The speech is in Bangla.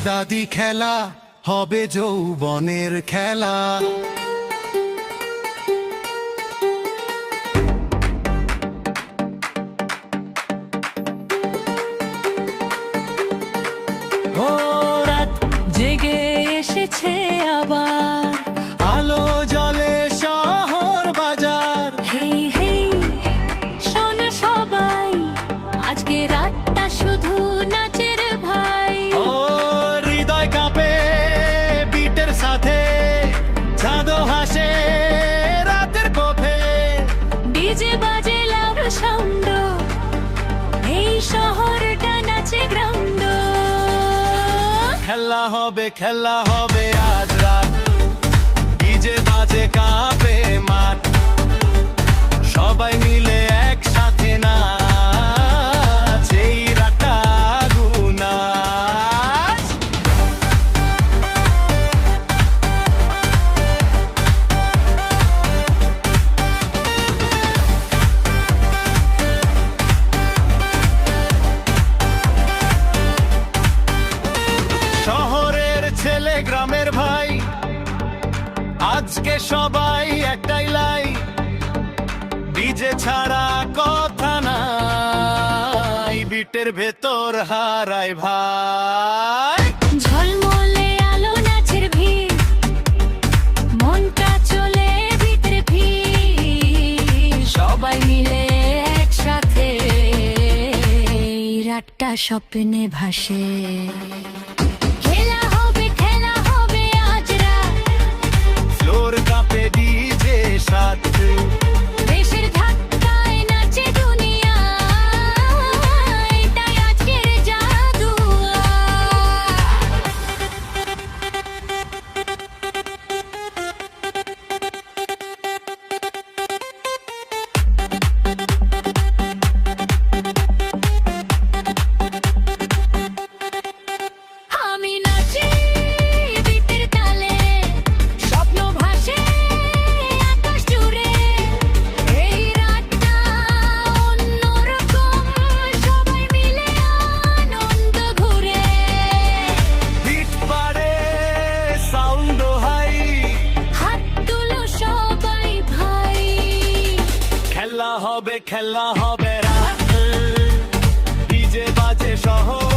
দাদি খেলা হবে যৌবনের খেলা। ও রাত জেগে এসেছে আবার, আলো জলে শহর বাজার। হেই হেই শোনো সবাই, আজকে রাতটা শুধু নাচের ভাই। ও হৃদয় কাঁপে বিটের সাথে, চাঁদও হাসে রাতের কোফে। ডিজে বাজে লাভ সাউন্ড, এই শহরটা নাচে গ্রাউন্ড। খেলা হবে আজ রাত, ডিজে বাজে কাঁপে মাঠ, সবাই মিলে একসাথে নাচ, এই রাতটা গুনাচ। শহরের ছেলে গ্রামের ভাই, আজকে সবাই একটাই লাই, ডিজে ছাড়া কথা নাই, বিটের ভেতর হারায় ভাই। ঝলমলে আলো নাচের ভিড়, মনটা চলে ভিতরে ভিড়, সবাই মিলে একসাথে এই রাতটা স্বপ্নে ভাসে। খেলা হবে আজ রাত, ফ্লোর কাঁপে ডিজে সাথে, দেশের ধাক্কায় নাচে দুনিয়া, এটাই আজকের জাদু। আমি নাচি বিটের তালে, স্বপ্ন ভাসে আকাশ জুড়ে, এই রাতটা অন্যরকম, সবাই মিলে আনন্দ ঘুরে। বিট পারে সাউন্ড হাই, হাত তুলো সবাই ভাই, খেলা হবে রাত, ডিজে বাজে শহর